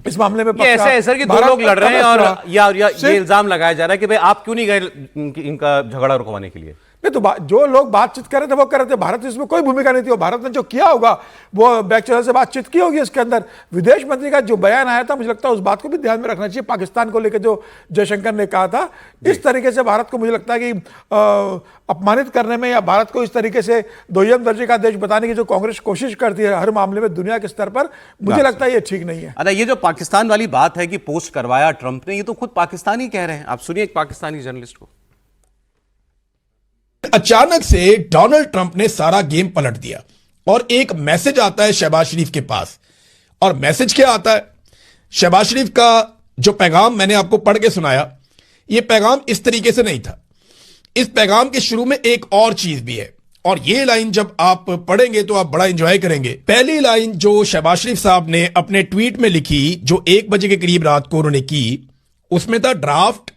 इस मामले में ऐसा है सर कि दो लोग लड़ रहे हैं और या ये इल्जाम लगाया जा रहा है कि भाई आप क्यों नहीं गए इनका झगड़ा रुकवाने के लिए। नहीं तो जो लोग बातचीत कर रहे थे वो कर रहे थे, भारत इसमें कोई भूमिका नहीं थी। और भारत ने जो किया होगा वो बैक चैनल से बातचीत की होगी। इसके अंदर विदेश मंत्री का जो बयान आया था, मुझे लगता है उस बात को भी ध्यान में रखना चाहिए। पाकिस्तान को लेकर जो जयशंकर ने कहा था, इस तरीके से भारत को मुझे लगता है कि अपमानित करने में या भारत को इस तरीके से दोयम दर्जे का देश बताने की जो कांग्रेस कोशिश करती है हर मामले में दुनिया के स्तर पर, मुझे लगता है ये ठीक नहीं है। अरे ये जो पाकिस्तान वाली बात है कि पोस्ट करवाया ट्रंप ने, ये तो खुद पाकिस्तानी कह रहे हैं। आप सुनिए एक पाकिस्तानी जर्नलिस्ट को। अचानक से डोनाल्ड ट्रंप ने सारा गेम पलट दिया और एक मैसेज आता है शहबाज शरीफ के पास। और मैसेज क्या आता है? शहबाज शरीफ का जो पैगाम मैंने आपको पढ़ के सुनाया, यह पैगाम इस तरीके से नहीं था। इस पैगाम के शुरू में एक और चीज भी है, और यह लाइन जब आप पढ़ेंगे तो आप बड़ा एंजॉय करेंगे। पहली लाइन जो शहबाज शरीफ साहब ने अपने ट्वीट में लिखी, जो 1 बजे के करीब रात को उन्होंने की, उसमें था draft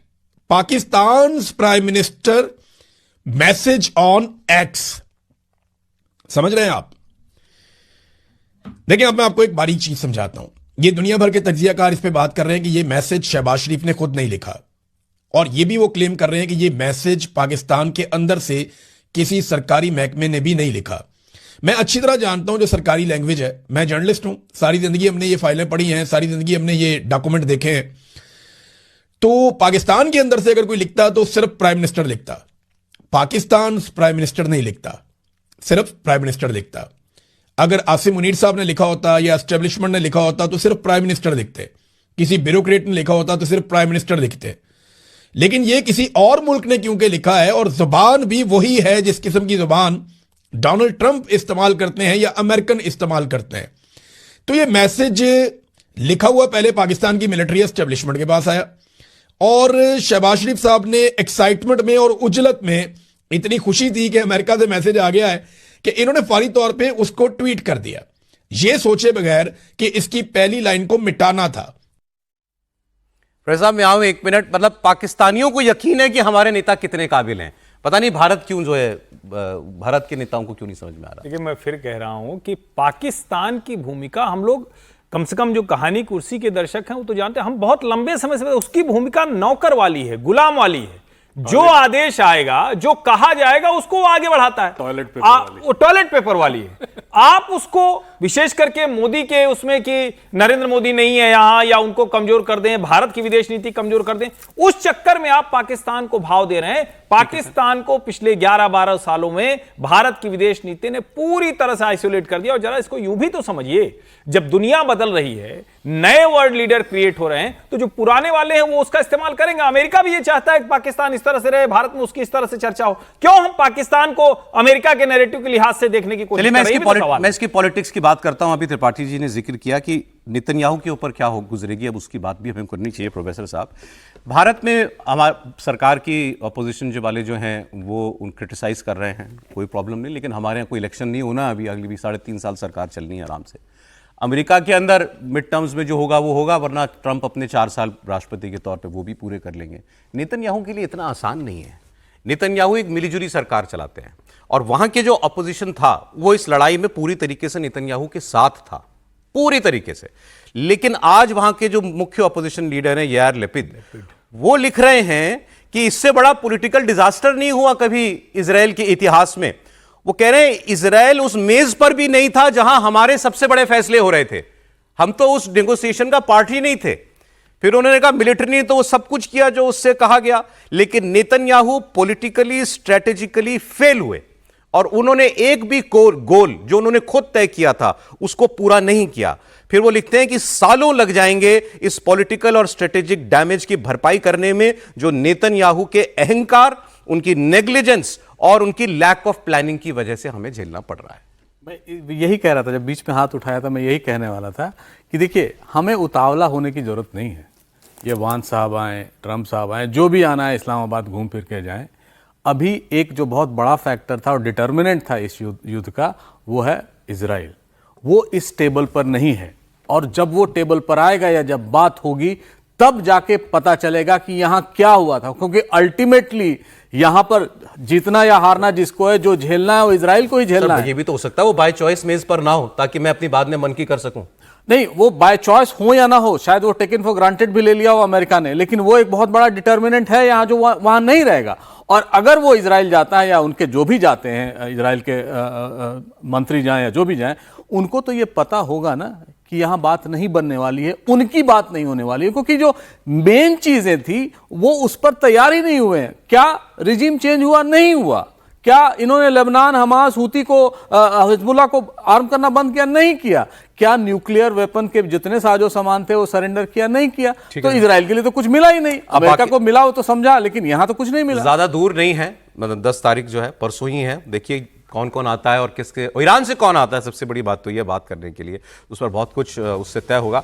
Pakistan prime minister message on x. समझ रहे हैं आप? देखिए, अब मैं आपको एक बारीक चीज समझाता हूं। ये दुनिया भर के तज्जियाकार इस पे बात कर रहे हैं कि ये मैसेज शहबाज शरीफ ने खुद नहीं लिखा, और ये भी वो क्लेम कर रहे हैं कि ये मैसेज पाकिस्तान के अंदर से किसी सरकारी महकमे ने भी नहीं लिखा। मैं अच्छी तरह जानता हूं जो सरकारी लैंग्वेज है। मैं जर्नलिस्ट हूं, सारी जिंदगी हमने ये फाइलें पढ़ी हैं, सारी जिंदगी हमने ये डॉक्यूमेंट देखे हैं। तो पाकिस्तान के अंदर से अगर कोई लिखता तो सिर्फ प्राइम मिनिस्टर लिखता, पाकिस्तान प्राइम मिनिस्टर नहीं लिखता, सिर्फ प्राइम मिनिस्टर लिखता। अगर आसिम मुनीर साहब ने लिखा होता या एस्टेब्लिशमेंट ने लिखा होता तो सिर्फ प्राइम मिनिस्टर लिखते, किसी ब्यूरोक्रेट ने लिखा होता तो सिर्फ प्राइम मिनिस्टर लिखते। लेकिन यह किसी और मुल्क ने क्योंकि लिखा है, और जुबान भी वही है जिस किस्म की जुबान डोनाल्ड ट्रंप इस्तेमाल करते हैं या अमेरिकन इस्तेमाल करते हैं। तो यह मैसेज लिखा हुआ पहले पाकिस्तान की मिलिट्री एस्टेब्लिशमेंट के पास आया, और शहबाज शरीफ साहब ने एक्साइटमेंट में और उजलत में इतनी खुशी थी कि अमेरिका से मैसेज आ गया है कि इन्होंने फौरी तौर पे उसको ट्वीट कर दिया, ये सोचे बगैर कि इसकी पहली लाइन को मिटाना था। साहब मैं आऊं 1 मिनट। मतलब पाकिस्तानियों को यकीन है कि हमारे नेता कितने काबिल हैं, पता नहीं भारत क्यों जो है भारत के नेताओं को क्यों नहीं समझ में आ रहा। देखिए, मैं फिर कह रहा हूं कि पाकिस्तान की भूमिका हम लोग कम से कम जो कहानी कुर्सी के दर्शक हैं वो तो जानते हैं, हम बहुत लंबे समय से उसकी भूमिका नौकर वाली है, गुलाम वाली है। जो आदेश आएगा, जो कहा जाएगा उसको वो आगे बढ़ाता है। टॉयलेट पेपर वाली है। आप उसको विशेष करके मोदी के उसमें कि नरेंद्र मोदी नहीं है यहां, या उनको कमजोर कर दें, भारत की विदेश नीति कमजोर कर दें, उस चक्कर में आप पाकिस्तान को भाव दे रहे हैं। पाकिस्तान को पिछले 11-12 सालों में भारत की विदेश नीति ने पूरी तरह से आइसोलेट कर दिया। और जरा इसको यूं भी तो समझिए, जब दुनिया बदल रही है, नए वर्ल्ड लीडर क्रिएट हो रहे हैं, तो जो पुराने वाले हैं वो उसका इस्तेमाल करेंगे। अमेरिका भी ये चाहता है कि पाकिस्तान इस तरह से रहे, भारत में उसकी इस तरह से चर्चा हो। क्यों हम पाकिस्तान को अमेरिका के नैरेटिव के लिहाज से देखने की कोशिश कर रहे हैं? मैं इसकी पॉलिटिक्स की बात करता हूं। अभी त्रिपाठी जी ने जिक्र किया कि नेतन्याहू के ऊपर क्या हो गुजरेगी, अब उसकी बात भी हमें करनी चाहिए। प्रोफेसर साहब, भारत में हमारी सरकार की अपोजिशन जो वाले जो हैं वो उन क्रिटिसाइज कर रहे हैं, कोई प्रॉब्लम नहीं, लेकिन हमारे यहाँ कोई इलेक्शन नहीं होना अभी, अगली भी 3.5 साल सरकार चलनी है आराम से। अमेरिका के अंदर मिड टर्म्स में जो होगा वो होगा, वरना ट्रंप अपने 4 साल राष्ट्रपति के तौर पे वो भी पूरे कर लेंगे। नेतन्याहू के लिए इतना आसान नहीं है। नेतन्याहू एक मिलीजुली सरकार चलाते हैं, और वहां के जो अपोजिशन था वो इस लड़ाई में पूरी तरीके से नेतन्याहू के साथ था, पूरी तरीके से। लेकिन आज वहां के जो मुख्य अपोजिशन लीडर हैं यार लपिड, वो लिख रहे हैं कि इससे बड़ा पॉलिटिकल डिजास्टर नहीं हुआ कभी इजराइल के इतिहास में। वो कह रहे हैं इजराइल उस मेज पर भी नहीं था जहां हमारे सबसे बड़े फैसले हो रहे थे, हम तो उस नेगोशिएशन का पार्ट ही नहीं थे। फिर उन्होंने कहा मिलिट्री ने तो वो सब कुछ किया जो उससे कहा गया, लेकिन नेतन्याहू पॉलिटिकली स्ट्रेटेजिकली फेल हुए, और उन्होंने एक भी गोल जो उन्होंने खुद तय किया था उसको पूरा नहीं किया। फिर वो लिखते हैं कि सालों लग जाएंगे इस पॉलिटिकल और स्ट्रेटेजिक डैमेज की भरपाई करने में, जो नेतन्याहू के अहंकार, उनकी नेग्लिजेंस और उनकी लैक ऑफ प्लानिंग की वजह से हमें झेलना पड़ रहा है। मैं यही कह रहा था, जब बीच में हाथ उठाया था मैं यही कहने वाला था कि देखिए, हमें उतावला होने की जरूरत नहीं है। ये वान साहब आए, ट्रंप साहब आए, जो भी आना है इस्लामाबाद घूम फिर के जाएं। अभी एक जो बहुत बड़ा फैक्टर था और डिटर्मिनेंट था इस युद्ध का, वो है इजराइल। वो इस टेबल पर नहीं है, और जब वो टेबल पर आएगा या जब बात होगी तब जाके पता चलेगा कि यहां क्या हुआ था। क्योंकि अल्टीमेटली यहां पर जीतना या हारना जिसको है, जो झेलना है वो इजराइल को ही झेलना है। ये भी तो हो सकता है वो बाय चॉइस मेज पर ना हो, ताकि मैं अपनी बात में मन की कर सकूं। नहीं, वो बाय चॉइस हो या ना हो, शायद वो टेकन फॉर ग्रांटेड भी ले लिया हो अमेरिका ने, लेकिन वो एक बहुत बड़ा डिटर्मिनेंट है यहाँ जो वहां नहीं रहेगा। और अगर वो इजराइल जाता है या उनके जो भी जाते हैं, इजराइल के मंत्री जाएं या जो भी जाएं, उनको तो ये पता होगा ना कि यहाँ बात नहीं बनने वाली है, उनकी बात नहीं होने वाली है, क्योंकि जो मेन चीजें थी वो उस पर तैयार ही नहीं हुए हैं। क्या रिजीम चेंज हुआ? नहीं हुआ। क्या इन्होंने लेबनान, हमास, हूती को, हिजबुल्लाह को आर्म करना बंद किया? नहीं किया। क्या न्यूक्लियर वेपन के जितने साजो सामान थे वो सरेंडर किया? नहीं किया। तो इजराइल के लिए तो कुछ मिला ही नहीं। अमेरिका को मिला हो तो समझा, लेकिन यहां तो कुछ नहीं मिला। ज्यादा दूर नहीं है, मतलब 10 तारीख जो है परसों ही है। देखिए कौन कौन आता है और किसके, ईरान से कौन आता है, सबसे बड़ी बात तो यह बात करने के लिए, उस पर बहुत कुछ उससे तय होगा।